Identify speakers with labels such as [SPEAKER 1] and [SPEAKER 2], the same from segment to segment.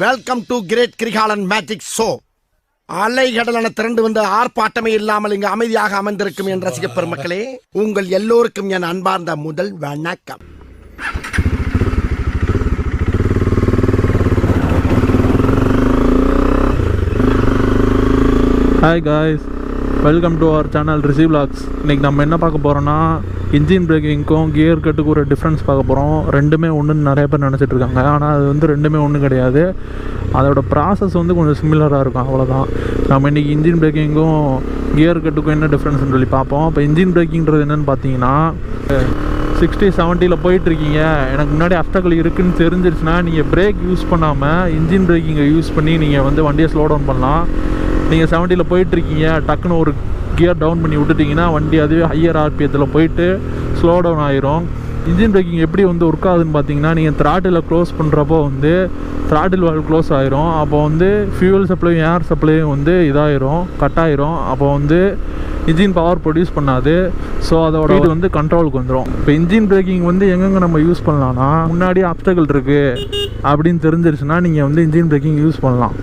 [SPEAKER 1] Welcome to great Kirikalan magic show. அலைகடலான திரண்டு வந்து ஆர்ப்பாட்டமே இல்லாமல் இங்கு அமைதியாக அமர்ந்திருக்கும் என் ரசிக பெருமக்களே, உங்கள் எல்லோருக்கும் என் அன்பார்ந்த முதல் வணக்கம்.
[SPEAKER 2] Hi guys, welcome to our channel Rishi vlogs. இன்றைக்கி நம்ம என்ன பார்க்க போகிறோன்னா, இன்ஜின் பிரேக்கிங்க்கும் கியர் கட்டுக்கும் ஒரு டிஃப்ரென்ஸ் பார்க்க போகிறோம். ரெண்டுமே ஒன்றுன்னு நிறைய பேர் நினச்சிட்ருக்காங்க. ஆனால் அது வந்து ரெண்டுமே ஒன்றும் கிடையாது. அதோட ப்ராசஸ் வந்து கொஞ்சம் சிமிலராக இருக்கும், அவ்வளோதான். நம்ம இன்றைக்கி இன்ஜின் பிரேக்கிங்கும் கியர் கட்டுக்கும் என்ன டிஃப்ரென்ஸ்னு சொல்லி பார்ப்போம். இப்போ இன்ஜின் பிரேக்கிங்கிறது என்னென்னு பார்த்தீங்கன்னா, 60-70 போயிட்டுருக்கீங்க, எனக்கு முன்னாடி அப்டக்கிள் இருக்குதுன்னு தெரிஞ்சிருச்சுன்னா நீங்கள் பிரேக் யூஸ் பண்ணாமல் இன்ஜின் பிரேக்கிங்கை யூஸ் பண்ணி நீங்கள் வந்து வண்டியை ஸ்லோ டவுன் பண்ணலாம். நீங்கள் 70 போயிட்டுருக்கீங்க, டக்குன்னு ஒரு கியர் டவுன் பண்ணி விட்டுட்டிங்கன்னா வண்டி அதுவே ஹையர் ஆர்பிஎத்தில் போயிட்டு ஸ்லோ டவுன் ஆகிரும். இன்ஜின் பிரேக்கிங் எப்படி வந்து ஒர்க் ஆகுதுன்னு பார்த்தீங்கன்னா, நீங்கள் த்ராட்டில் க்ளோஸ் பண்ணுறப்போ வந்து த்ராட்டில் வால்வ் க்ளோஸ் ஆகிரும். அப்போ வந்து ஃபியூவல் சப்ளையும் ஏர் சப்ளையும் வந்து இதாகிரும், கட் ஆகிரும். அப்போ வந்து இன்ஜின் பவர் ப்ரொடியூஸ் பண்ணாது. ஸோ அதோட இது வந்து கண்ட்ரோலுக்கு வந்துடும். இப்போ இன்ஜின் பிரேக்கிங் வந்து எங்கெங்கே நம்ம யூஸ் பண்ணலாம்னா, முன்னாடி ஆப்ஸ்டக்கிள் இருக்குது அப்படின்னு தெரிஞ்சிருச்சுன்னா நீங்கள் வந்து இன்ஜின் பிரேக்கிங் யூஸ் பண்ணலாம்.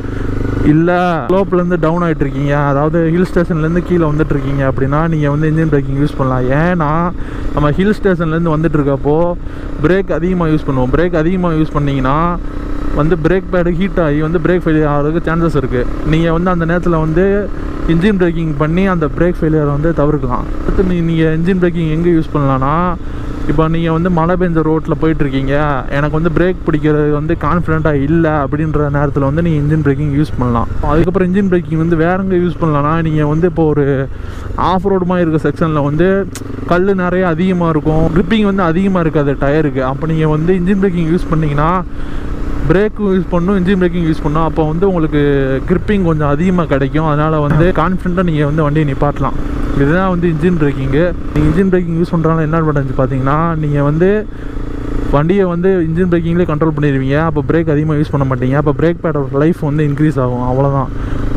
[SPEAKER 2] இல்லை ஸ்லோப்லேருந்து டவுன் ஆகிட்ருக்கீங்க, அதாவது ஹில் ஸ்டேஷன்லேருந்து கீழே வந்துட்டுருக்கீங்க அப்படின்னா நீங்கள் வந்து இன்ஜின் பிரேக்கிங் யூஸ் பண்ணலாம். ஏன்னா நம்ம ஹில் ஸ்டேஷன்லேருந்து வந்துட்டுருக்கப்போ பிரேக் அதிகமாக யூஸ் பண்ணுவோம். பிரேக் அதிகமாக யூஸ் பண்ணிங்கன்னா வந்து பிரேக் பேடு ஹீட் ஆகி வந்து பிரேக் ஃபெயிலியர் ஆகிறதுக்கு சான்சஸ் இருக்குது. நீங்கள் வந்து அந்த நேரத்தில் வந்து இன்ஜின் பிரேக்கிங் பண்ணி அந்த பிரேக் ஃபெயிலியர் வந்து தவிர்க்கலாம். அடுத்து நீங்கள் இன்ஜின் பிரேக்கிங் எங்கே யூஸ் பண்ணலான்னா, இப்போ நீங்கள் வந்து மழை பெஞ்ச ரோட்டில் போயிட்டுருக்கீங்க, எனக்கு வந்து பிரேக் பிடிக்கிறது வந்து கான்ஃபிடென்ட்டாக இல்லை அப்படின்ற நேரத்தில் வந்து நீங்கள் இன்ஜின் பிரேக்கிங் யூஸ் பண்ணலாம். அதுக்கப்புறம் இன்ஜின் பிரேக்கிங் வந்து வேற எங்கே யூஸ் பண்ணலான்னா, நீங்கள் வந்து இப்போ ஒரு ஆஃப் ரோடுமாக இருக்க செக்ஷனில் வந்து கல் நிறைய அதிகமாக இருக்கும், க்ரிப்பிங் வந்து அதிகமாக இருக்காது டயருக்கு. அப்போ நீங்கள் வந்து இன்ஜின் பிரேக்கிங் யூஸ் பண்ணிங்கன்னா பிரேக்கும் யூஸ் பண்ணணும், இன்ஜின் பிரேக்கிங் யூஸ் பண்ணணும். அப்போ வந்து உங்களுக்கு கிரிப்பிங் கொஞ்சம் அதிகமாக கிடைக்கும். அதனால் வந்து கான்ஃபிடென்ட்டாக நீங்கள் வந்து வண்டியை நிப்பாட்டலாம். இதுதான் வந்து இன்ஜின் பிரேக்கிங்கு. நீங்கள் இன்ஜின் பிரேக்கிங் யூஸ் பண்ணுறதுனால என்ன அட்வான்டேஜ் பார்த்தீங்கன்னா, நீங்கள் வந்து வண்டியை வந்து இன்ஜின் பிரேக்கிங்லேயே கண்ட்ரோல் பண்ணிடுவீங்க. அப்போ பிரேக் அதிகமாக யூஸ் பண்ண மாட்டீங்க. அப்போ பிரேக் பேடோட லைஃப் வந்து இன்க்ரீஸ் ஆகும், அவ்வளோதான்.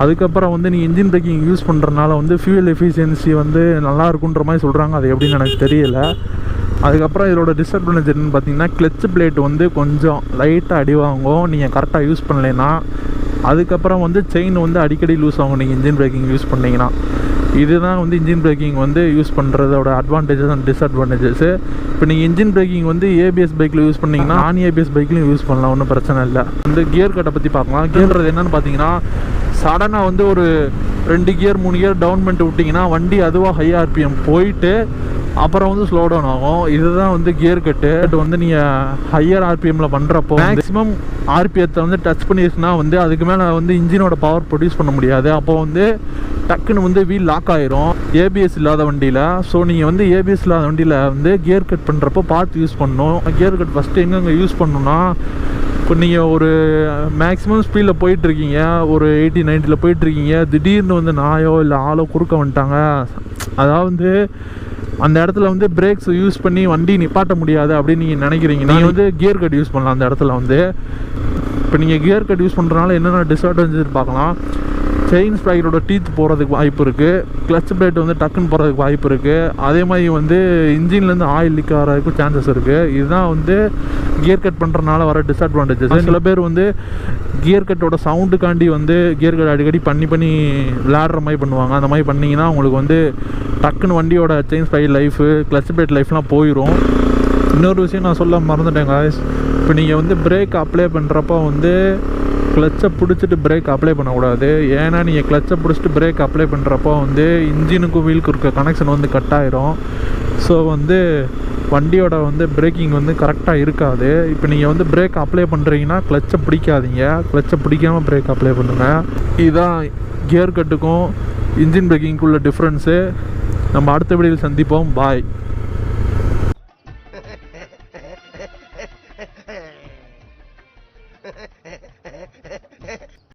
[SPEAKER 2] அதுக்கப்புறம் வந்து நீங்கள் இன்ஜின் பிரேக்கிங் யூஸ் பண்ணுறதுனால வந்து ஃபியூல் எஃபிஷியன்சி வந்து நல்லா இருக்குன்ற மாதிரி சொல்கிறாங்க. அது எப்படின்னு எனக்கு தெரியல. அதுக்கப்புறம் இதோட டிஸ்அட்வான்டேஜ் என்னென்னு பார்த்தீங்கன்னா, கிளச் பிளேட் வந்து கொஞ்சம் லைட்டாக அடி வாங்கும் நீங்கள் கரெக்டாக யூஸ் பண்ணலைன்னா. அதுக்கப்புறம் வந்து செயின் வந்து அடிக்கடி லூஸ் ஆகும் நீங்கள் இன்ஜின் பிரேக்கிங் யூஸ் பண்ணிங்கன்னா. இதுதான் வந்து இன்ஜின் பிரேக்கிங் வந்து யூஸ் பண்ணுறதோட அட்வான்டேஜஸ் அண்ட் டிஸ்அட்வான்டேஜஸ். இப்போ நீங்கள் இன்ஜின் பிரேக்கிங் வந்து ஏபிஎஸ் பைக்கில் யூஸ் பண்ணிங்கன்னா நான் ஏபிஎஸ் பைக்லையும் யூஸ் பண்ணலாம், ஒன்றும் பிரச்சனை இல்லை. இந்த கியர் கட்டை பற்றி பார்க்கலாம். கியர்றது என்னென்னு பார்த்தீங்கன்னா, சடனாக வந்து ஒரு 2 கியர் 3 கியர் டவுன் பண்ணிட்டு விட்டிங்கன்னா வண்டி அதுவாக ஹை ஆர்பிஎம் போயிட்டு அப்புறம் வந்து ஸ்லோ டவுன் ஆகும். இதுதான் வந்து கியர் கட்டு. வந்து நீங்கள் ஹையர் ஆர்பிஎம்மில் பண்ணுறப்போ மேக்ஸிமம் ஆர்பிஎத்தை வந்து டச் பண்ணிடுச்சுன்னா வந்து அதுக்கு மேலே வந்து இன்ஜினோட பவர் ப்ரொடியூஸ் பண்ண முடியாது. அப்போ வந்து டக்குன்னு வந்து வீல் லாக் ஆகிரும் ஏபிஎஸ் இல்லாத வண்டியில். ஸோ நீங்கள் வந்து ஏபிஎஸ் இல்லாத வண்டியில் வந்து கியர் கட் பண்ணுறப்போ பார்த்து யூஸ் பண்ணணும். கியர் கட் ஃபஸ்ட்டு எங்கெங்கே யூஸ் பண்ணணும்னா, இப்போ நீங்கள் ஒரு மேக்ஸிமம் ஸ்பீடில் போயிட்டுருக்கீங்க, ஒரு 80-90 போயிட்டுருக்கீங்க, திடீர்னு வந்து நாயோ இல்லை ஆளோ குறுக்க வந்துட்டாங்க, அதாவது அந்த இடத்துல வந்து பிரேக்ஸ் யூஸ் பண்ணி வண்டி நிப்பாட்ட முடியாது அப்படின்னு நீங்கள் நினைக்கிறீங்க, நீங்கள் வந்து கியர் கட் யூஸ் பண்ணலாம். அந்த இடத்துல வந்து இப்போ நீங்கள் கியர் கட் யூஸ் பண்ணுறதுனால என்னென்ன டிஸ்அட்வான்டேஜ் பார்க்கலாம். செயின் ஸ்ப்ரைக்கரோட டீத் போகிறதுக்கு வாய்ப்பு இருக்குது. கிளச் பிளேட் வந்து டக்குன்னு போகிறதுக்கு வாய்ப்பு இருக்குது. அதே மாதிரி வந்து இன்ஜின்லேருந்து ஆயில் லீக் ஆகிறதுக்கும் சான்சஸ் இருக்குது. இதுதான் வந்து கியர் கட் பண்ணுறதுனால வர டிஸ்அட்வான்டேஜஸ். சில பேர் வந்து கியர் கட்டோட சவுண்டுக்காண்டி வந்து கியர் கட் அடிக்கடி பண்ணி விளையாடுற மாதிரி பண்ணுவாங்க. அந்த மாதிரி பண்ணிங்கன்னா உங்களுக்கு வந்து டக்குன்னு வண்டியோட செயின் ஸ்ப்ரைக் லைஃபு, கிளச் பிளேட் லைஃப்லாம் போயிடும். இன்னொரு விஷயம் நான் சொல்ல மறந்துட்டேன் காய்ஸ். இப்போ நீங்கள் வந்து பிரேக் அப்ளை பண்ணுறப்போ வந்து கிளச்சை பிடிச்சிட்டு பிரேக் அப்ளை பண்ணக்கூடாது. ஏன்னா நீங்கள் கிளச்சை பிடிச்சிட்டு பிரேக் அப்ளை பண்ணுறப்போ வந்து இன்ஜினுக்கும் வீலுக்கு இருக்க கனெக்ஷன் வந்து கட் ஆகிரும். ஸோ வந்து வண்டியோட வந்து பிரேக்கிங் வந்து கரெக்டாக இருக்காது. இப்போ நீங்கள் வந்து பிரேக் அப்ளை பண்ணுறீங்கன்னா கிளச்சை பிடிக்காதீங்க, கிளச்சை பிடிக்காமல் பிரேக் அப்ளை பண்ணுங்கள். இதுதான் கியர் கட்டுக்கும் இன்ஜின் பிரேக்கிங்குள்ள டிஃப்ரென்ஸு. நம்ம அடுத்த வீடியோவில் சந்திப்போம். பாய்.